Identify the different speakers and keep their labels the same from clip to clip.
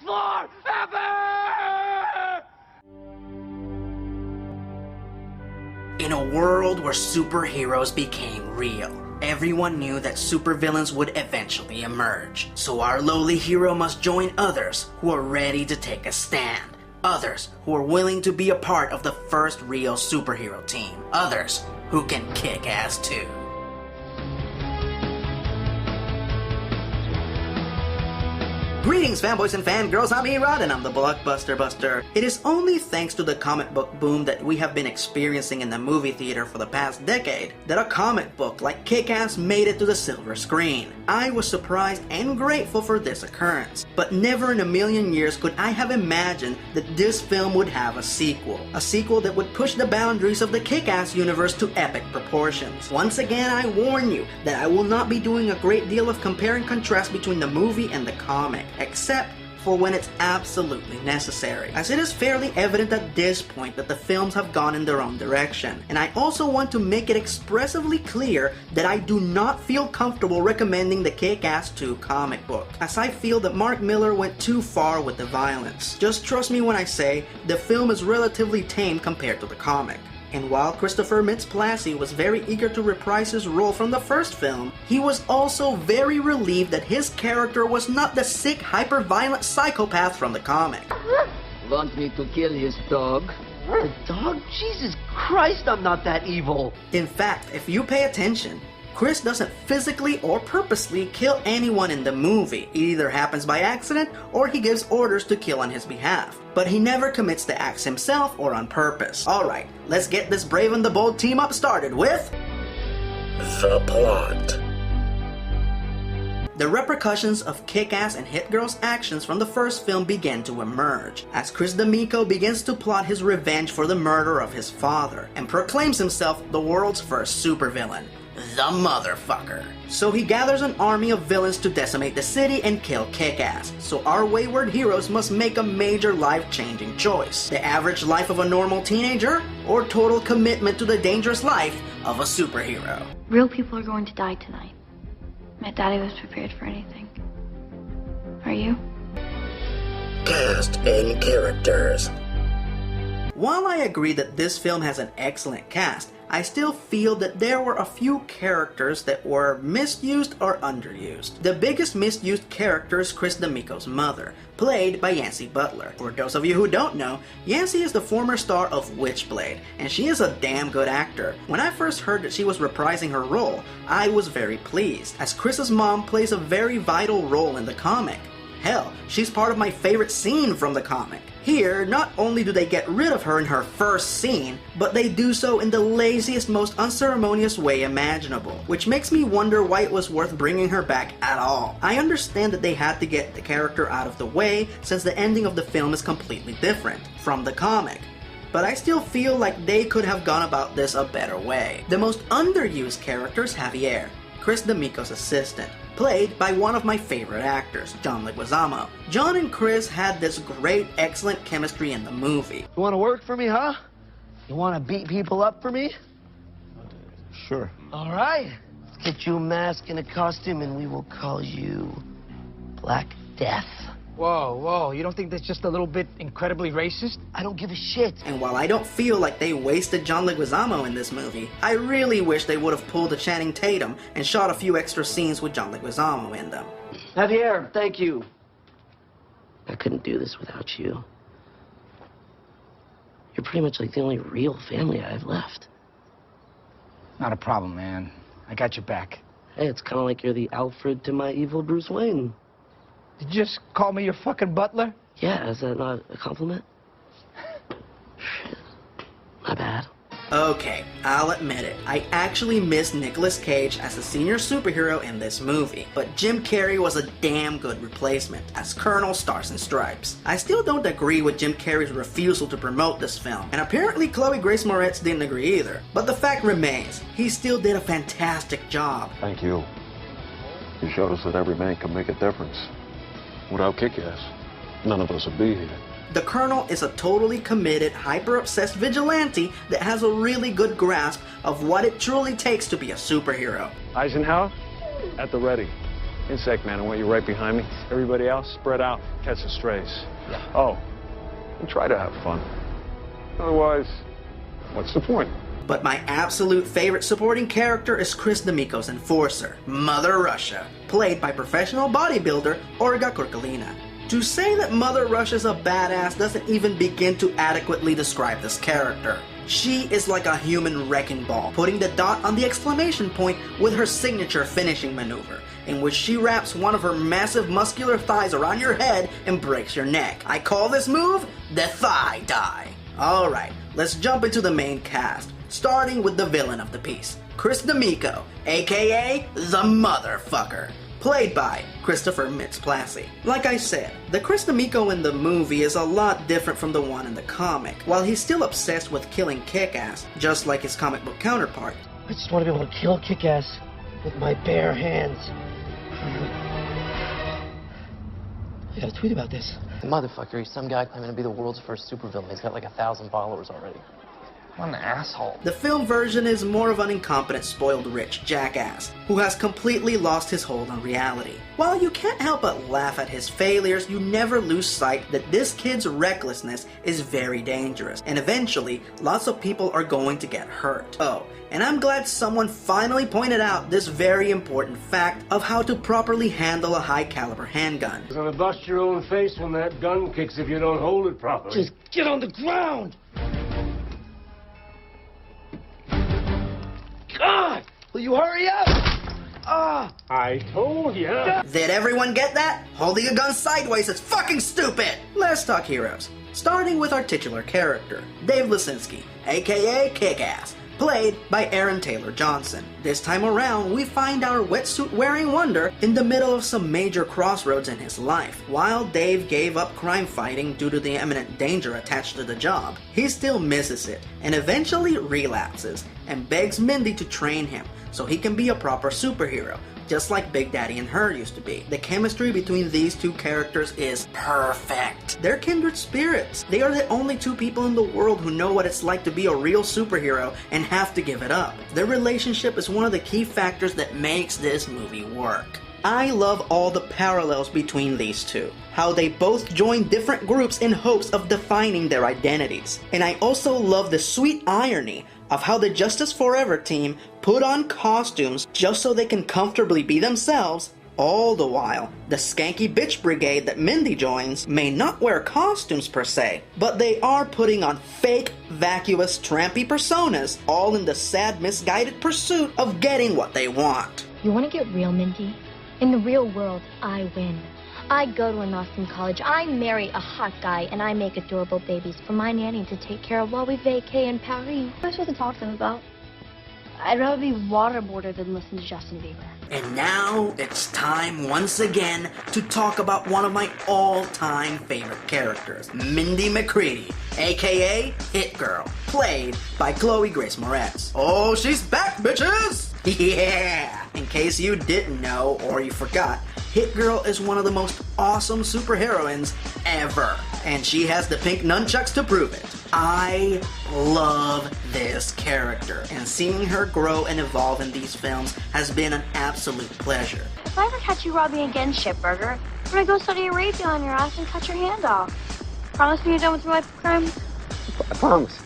Speaker 1: forever!
Speaker 2: In a world where superheroes became real, everyone knew that supervillains would eventually emerge. So our lowly hero must join others who are ready to take a stand. Others who are willing to be a part of the first real superhero team. Others who can kick ass too. Greetings fanboys and fangirls, I'm Erod and I'm the Blockbuster Buster. It is only thanks to the comic book boom that we have been experiencing in the movie theater for the past decade that a comic book like Kick-Ass made it to the silver screen. I was surprised and grateful for this occurrence, but never in a million years could I have imagined that this film would have a sequel. A sequel that would push the boundaries of the Kick-Ass universe to epic proportions. Once again, I warn you that I will not be doing a great deal of compare and contrast between the movie and the comic, except for when it's absolutely necessary, as it is fairly evident at this point that the films have gone in their own direction. And I also want to make it expressively clear that I do not feel comfortable recommending the Kick-Ass 2 comic book, as I feel that Mark Millar went too far with the violence. Just trust me when I say the film is relatively tame compared to the comic. And while Christopher Mintz-Plasse was very eager to reprise his role from the first film, he was also very relieved that his character was not the sick, hyper-violent psychopath from the comic.
Speaker 1: Want me to kill his dog? The dog? Jesus Christ, I'm not that evil!
Speaker 2: In fact, if you pay attention, Chris doesn't physically or purposely kill anyone in the movie. It either happens by accident or he gives orders to kill on his behalf. But he never commits the acts himself or on purpose. Alright, let's get this Brave and the Bold team up started with... the plot. The repercussions of Kick-Ass and Hit Girl's actions from the first film begin to emerge, as Chris D'Amico begins to plot his revenge for the murder of his father, and proclaims himself the world's first supervillain. The motherfucker. So he gathers an army of villains to decimate the city and kill Kick-Ass. So our wayward heroes must make a major life-changing choice. The average life of a normal teenager, or total commitment to the dangerous life of a superhero.
Speaker 3: Real people are going to die tonight. My daddy was prepared for anything. Are you?
Speaker 2: Cast and characters. While I agree that this film has an excellent cast, I still feel that there were a few characters that were misused or underused. The biggest misused character is Chris D'Amico's mother, played by Yancy Butler. For those of you who don't know, Yancy is the former star of Witchblade, and she is a damn good actor. When I first heard that she was reprising her role, I was very pleased, as Chris's mom plays a very vital role in the comic. Hell, she's part of my favorite scene from the comic. Here, not only do they get rid of her in her first scene, but they do so in the laziest, most unceremonious way imaginable, which makes me wonder why it was worth bringing her back at all. I understand that they had to get the character out of the way since the ending of the film is completely different from the comic, but I still feel like they could have gone about this a better way. The most underused character is Javier, Chris D'Amico's assistant, played by one of my favorite actors, John Leguizamo. John and Chris had this great, excellent chemistry in the movie.
Speaker 1: You wanna work for me, huh? You wanna beat people up for me?
Speaker 4: Sure.
Speaker 1: Alright. Let's get you a mask and a costume and we will call you Black Death.
Speaker 5: Whoa, whoa, you don't think that's just a little bit incredibly racist?
Speaker 1: I don't give a shit.
Speaker 2: And while I don't feel like they wasted John Leguizamo in this movie, I really wish they would have pulled a Channing Tatum and shot a few extra scenes with John Leguizamo in them.
Speaker 1: Javier, thank you. I couldn't do this without you. You're pretty much like the only real family I have left.
Speaker 5: Not a problem, man. I got your back.
Speaker 1: Hey, it's kind of like you're the Alfred to my evil Bruce Wayne.
Speaker 5: Did you just call me your fucking butler?
Speaker 1: Yeah, is that not a compliment? Shit. My bad.
Speaker 2: Okay, I'll admit it. I actually miss Nicolas Cage as a senior superhero in this movie, but Jim Carrey was a damn good replacement as Colonel Stars and Stripes. I still don't agree with Jim Carrey's refusal to promote this film, and apparently Chloe Grace Moretz didn't agree either. But the fact remains, he still did a fantastic job.
Speaker 4: Thank you. You showed us that every man can make a difference. Without Kick-Ass, none of us would be here.
Speaker 2: The Colonel is a totally committed, hyper-obsessed vigilante that has a really good grasp of what it truly takes to be a superhero.
Speaker 4: Eisenhower, at the ready. Insect Man, I want you right behind me. Everybody else, spread out, catch the strays.
Speaker 1: Yeah.
Speaker 4: Oh, and try to have fun. Otherwise, what's the point?
Speaker 2: But my absolute favorite supporting character is Chris D'Amico's enforcer, Mother Russia, played by professional bodybuilder Olga Kurkalina. To say that Mother Russia's a badass doesn't even begin to adequately describe this character. She is like a human wrecking ball, putting the dot on the exclamation point with her signature finishing maneuver, in which she wraps one of her massive muscular thighs around your head and breaks your neck. I call this move the thigh die. Alright, let's jump into the main cast, starting with the villain of the piece, Chris D'Amico, aka the Motherfucker, played by Christopher Mintz-Plasse. Like I said, the Chris D'Amico in the movie is a lot different from the one in the comic. While he's still obsessed with killing Kick-Ass, just like his comic book counterpart,
Speaker 1: I just want to be able to kill Kick-Ass with my bare hands. I gotta tweet about this. The Motherfucker, he's some guy claiming to be the world's first supervillain. He's got like 1,000 followers already. What an asshole.
Speaker 2: the film version is more of an incompetent, spoiled rich jackass who has completely lost his hold on reality. While you can't help but laugh at his failures, you never lose sight that this kid's recklessness is very dangerous, and eventually, lots of people are going to get hurt. Oh, and I'm glad someone finally pointed out this very important fact of how to properly handle a high-caliber handgun.
Speaker 6: You're gonna bust your own face when that gun kicks if you don't hold it properly.
Speaker 1: Just get on the ground! God! Will you hurry up? Ah!
Speaker 6: I told ya.
Speaker 2: Did everyone get that? Holding a gun sideways is fucking stupid! Let's talk heroes. Starting with our titular character, Dave Lisinski, aka Kick-Ass, played by Aaron Taylor Johnson. This time around, we find our wetsuit-wearing wonder in the middle of some major crossroads in his life. While Dave gave up crime fighting due to the imminent danger attached to the job, he still misses it, and eventually relapses, and begs Mindy to train him so he can be a proper superhero, just like Big Daddy and her used to be. The chemistry between these two characters is perfect. They're kindred spirits. They are the only two people in the world who know what it's like to be a real superhero and have to give it up. Their relationship is one of the key factors that makes this movie work. I love all the parallels between these two. How they both join different groups in hopes of defining their identities. And I also love the sweet irony of how the Justice Forever team put on costumes just so they can comfortably be themselves, all the while the skanky bitch brigade that Mindy joins may not wear costumes per se, but they are putting on fake, vacuous, trampy personas, all in the sad, misguided pursuit of getting what they want.
Speaker 7: You want to get real, Mindy? In the real world, I win. I go to an awesome college, I marry a hot guy, and I make adorable babies for my nanny to take care of while we vacay in Paris.
Speaker 3: What am I supposed to talk to them about? I'd rather be waterboarded than listen to Justin Bieber.
Speaker 2: And now it's time once again to talk about one of my all-time favorite characters, Mindy McCready, aka Hit Girl, played by Chloe Grace Moretz. Oh, she's back, bitches! Yeah! In case you didn't know or you forgot, Hit Girl is one of the most awesome superheroines ever, and she has the pink nunchucks to prove it. I love this character, and seeing her grow and evolve in these films has been an absolute pleasure.
Speaker 3: If I ever catch you robbing again, shitburger, I'm gonna go Saudi Arabia on your ass and cut your hand off. Promise me you're done with your life of crime?
Speaker 6: I promise.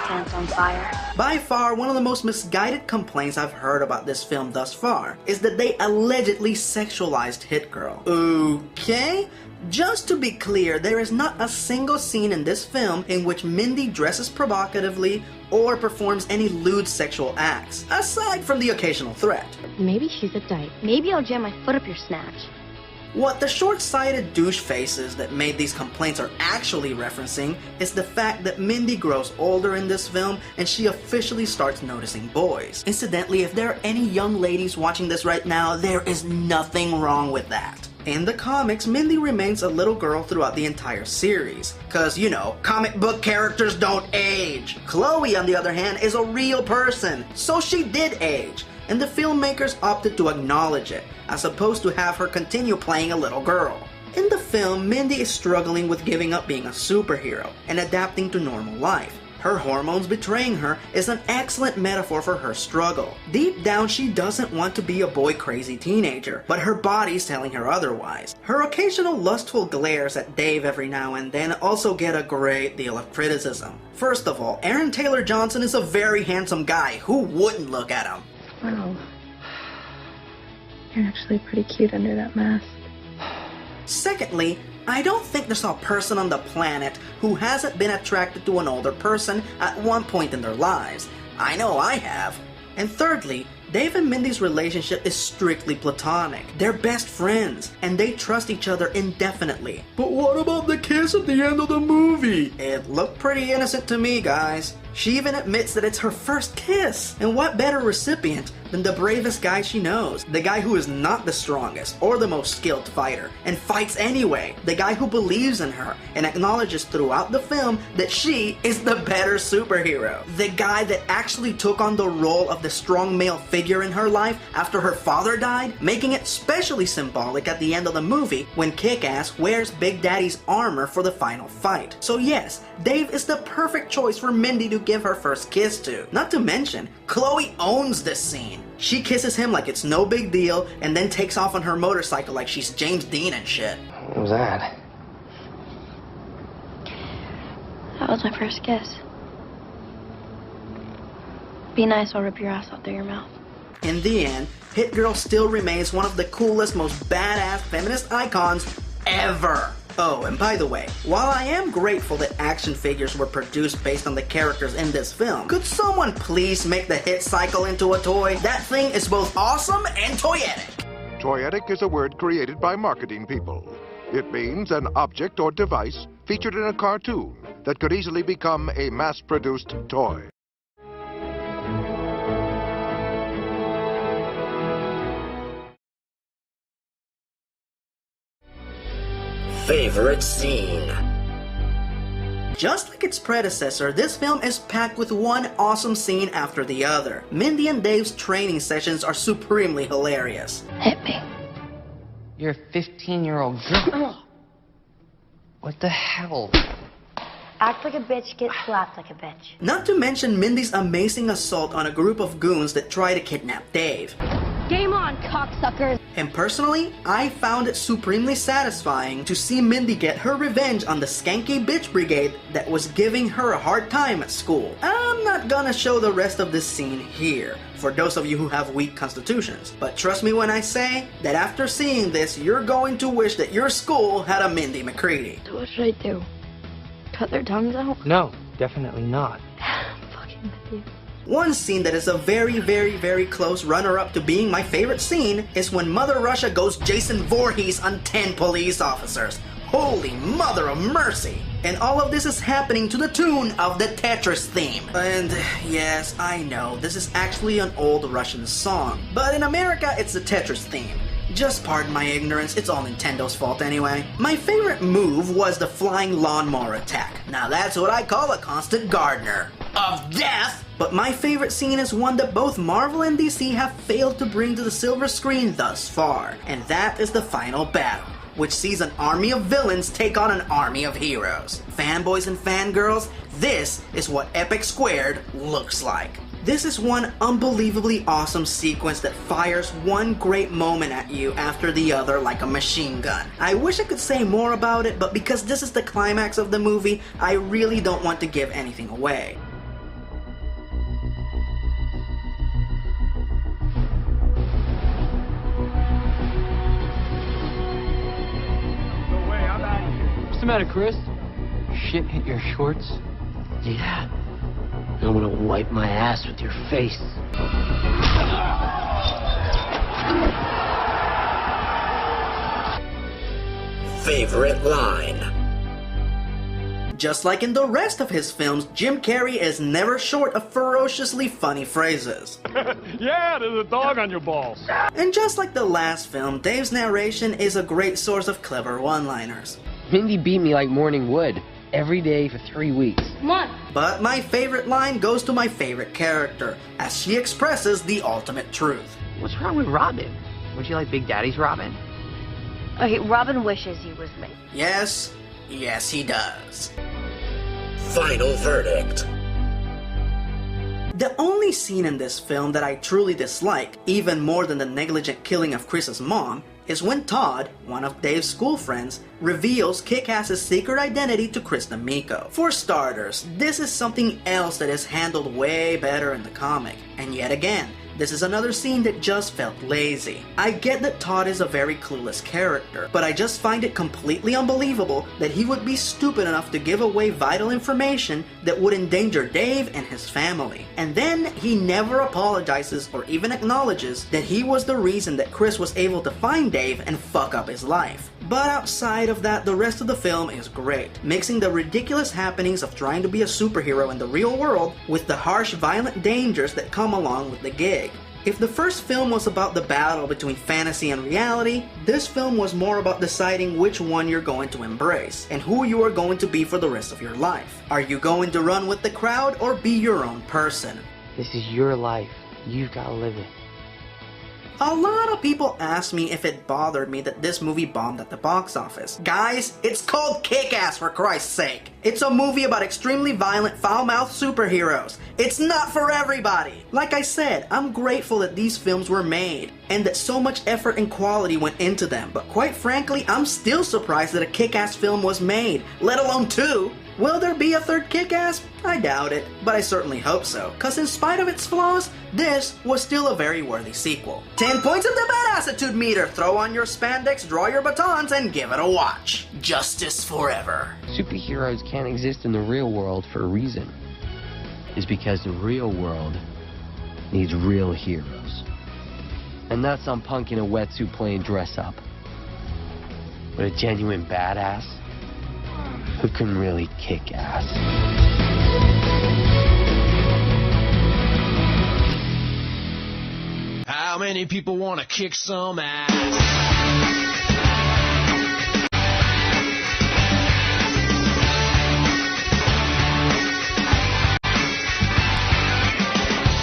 Speaker 3: Pants on fire.
Speaker 2: By far, one of the most misguided complaints I've heard about this film thus far is that they allegedly sexualized Hit Girl. Okay? Just to be clear, there is not a single scene in this film in which Mindy dresses provocatively or performs any lewd sexual acts, aside from the occasional threat.
Speaker 7: Maybe she's a dyke.
Speaker 3: Maybe I'll jam my foot up your snatch.
Speaker 2: What the short-sighted douche faces that made these complaints are actually referencing is the fact that Mindy grows older in this film and she officially starts noticing boys. Incidentally, if there are any young ladies watching this right now, there is nothing wrong with that. In the comics, Mindy remains a little girl throughout the entire series, cause you know, comic book characters don't age. Chloe, on the other hand, is a real person, so she did age, and the filmmakers opted to acknowledge it, as opposed to have her continue playing a little girl. In the film, Mindy is struggling with giving up being a superhero and adapting to normal life, Her hormones betraying her is an excellent metaphor for her struggle. Deep down, she doesn't want to be a boy-crazy teenager, but her body's telling her otherwise. Her occasional lustful glares at Dave every now and then also get a great deal of criticism. First of all, Aaron Taylor Johnson is a very handsome guy. Who wouldn't look at him?
Speaker 8: Wow. You're actually pretty cute under that mask.
Speaker 2: Secondly, I don't think there's a person on the planet who hasn't been attracted to an older person at one point in their lives. I know I have. And thirdly, Dave and Mindy's relationship is strictly platonic. They're best friends, and they trust each other indefinitely. But what about the kiss at the end of the movie? It looked pretty innocent to me, guys. She even admits that it's her first kiss. And what better recipient than the bravest guy she knows? The guy who is not the strongest or the most skilled fighter and fights anyway. The guy who believes in her and acknowledges throughout the film that she is the better superhero. The guy that actually took on the role of the strong male figure in her life after her father died, making it especially symbolic at the end of the movie when Kick-Ass wears Big Daddy's armor for the final fight. So yes, Dave is the perfect choice for Mindy to give her first kiss to. Not to mention, Chloe owns this scene. She kisses him like it's no big deal and then takes off on her motorcycle like she's James Dean and shit.
Speaker 1: What was that?
Speaker 3: That was my first kiss. Be nice, I'll rip your ass out through your mouth.
Speaker 2: In the end, Hit Girl still remains one of the coolest, most badass feminist icons ever. Oh, and by the way, while I am grateful that action figures were produced based on the characters in this film, could someone please make the Hit Cycle into a toy? That thing is both awesome and toyetic.
Speaker 9: Toyetic is a word created by marketing people. It means an object or device featured in a cartoon that could easily become a mass-produced toy.
Speaker 10: Favorite scene.
Speaker 2: Just like its predecessor, this film is packed with one awesome scene after the other. Mindy and Dave's training sessions are supremely hilarious.
Speaker 3: Hit me.
Speaker 1: You're a 15-year-old girl. What the hell?
Speaker 7: Act like a bitch, get slapped like a bitch.
Speaker 2: Not to mention Mindy's amazing assault on a group of goons that try to kidnap Dave.
Speaker 7: Game on, cocksuckers!
Speaker 2: And personally, I found it supremely satisfying to see Mindy get her revenge on the skanky bitch brigade that was giving her a hard time at school. I'm not gonna show the rest of this scene here, for those of you who have weak constitutions. But trust me when I say that after seeing this, you're going to wish that your school had a Mindy McCready.
Speaker 7: So what should I do? Cut their tongues out?
Speaker 1: No, definitely not.
Speaker 7: I'm fucking with you.
Speaker 2: One scene that is a very close runner-up to being my favorite scene is when Mother Russia goes Jason Voorhees on 10 police officers. Holy mother of mercy! And all of this is happening to the tune of the Tetris theme. And yes, I know, this is actually an old Russian song, but in America it's the Tetris theme. Just pardon my ignorance, it's all Nintendo's fault anyway. My favorite move was the flying lawnmower attack. Now that's what I call a constant gardener of death! But my favorite scene is one that both Marvel and DC have failed to bring to the silver screen thus far. And that is the final battle, which sees an army of villains take on an army of heroes. Fanboys and fangirls, this is what Epic Squared looks like. This is one unbelievably awesome sequence that fires one great moment at you after the other like a machine gun. I wish I could say more about it, but because this is the climax of the movie, I really don't want to give anything away.
Speaker 1: What's the matter, Chris? Shit hit your shorts?
Speaker 10: Yeah. I'm gonna wipe my ass with your face. Favorite line.
Speaker 2: Just like in the rest of his films, Jim Carrey is never short of ferociously funny phrases.
Speaker 6: Yeah, there's a dog on your balls.
Speaker 2: And just like the last film, Dave's narration is a great source of clever one-liners.
Speaker 1: Mindy beat me like morning wood. Every day for 3 weeks.
Speaker 7: Come on.
Speaker 2: But my favorite line goes to my favorite character, as she expresses the ultimate truth.
Speaker 1: What's wrong with Robin? Would you like Big Daddy's Robin?
Speaker 7: Okay, Robin wishes he was me.
Speaker 2: Yes, yes he does.
Speaker 10: Final verdict.
Speaker 2: The only scene in this film that I truly dislike, even more than the negligent killing of Chris's mom, is when Todd, one of Dave's school friends, reveals Kick-Ass's secret identity to Chris D'Amico. For starters, this is something else that is handled way better in the comic, and yet again, this is another scene that just felt lazy. I get that Todd is a very clueless character, but I just find it completely unbelievable that he would be stupid enough to give away vital information that would endanger Dave and his family. And then he never apologizes or even acknowledges that he was the reason that Chris was able to find Dave and fuck up his life. But outside of that, the rest of the film is great, mixing the ridiculous happenings of trying to be a superhero in the real world with the harsh, violent dangers that come along with the gig. If the first film was about the battle between fantasy and reality, this film was more about deciding which one you're going to embrace, and who you are going to be for the rest of your life. Are you going to run with the crowd or be your own person?
Speaker 10: This is your life. You've got to live it.
Speaker 2: A lot of people ask me if it bothered me that this movie bombed at the box office. Guys, it's called Kick-Ass, for Christ's sake. It's a movie about extremely violent, foul-mouthed superheroes. It's not for everybody. Like I said, I'm grateful that these films were made, and that so much effort and quality went into them, but quite frankly, I'm still surprised that a Kick-Ass film was made, let alone two. Will there be a third Kick-Ass? I doubt it, but I certainly hope so, cause in spite of its flaws, this was still a very worthy sequel. 10 points of the badassitude meter, throw on your spandex, draw your batons, and give it a watch. Justice forever.
Speaker 10: Superheroes can't exist in the real world for a reason. It's because the real world needs real heroes. And not some punk in a wetsuit playing dress up, but a genuine badass who can really kick ass.
Speaker 11: How many people want to kick some ass?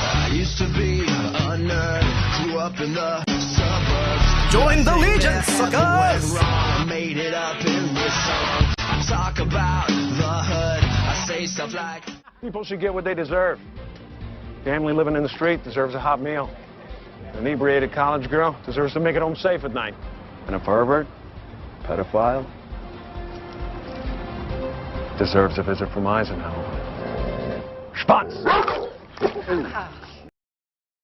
Speaker 11: I used to be a nerd, grew up in the suburbs.
Speaker 2: Join the Legion, suckers!
Speaker 11: I made it up in this song. I talk about the hood. I say stuff like
Speaker 4: People should get what they deserve. Family living in the street deserves a hot meal. An inebriated college girl deserves to make it home safe at night. And a pervert, pedophile, deserves a visit from Eisenhower. Spatz!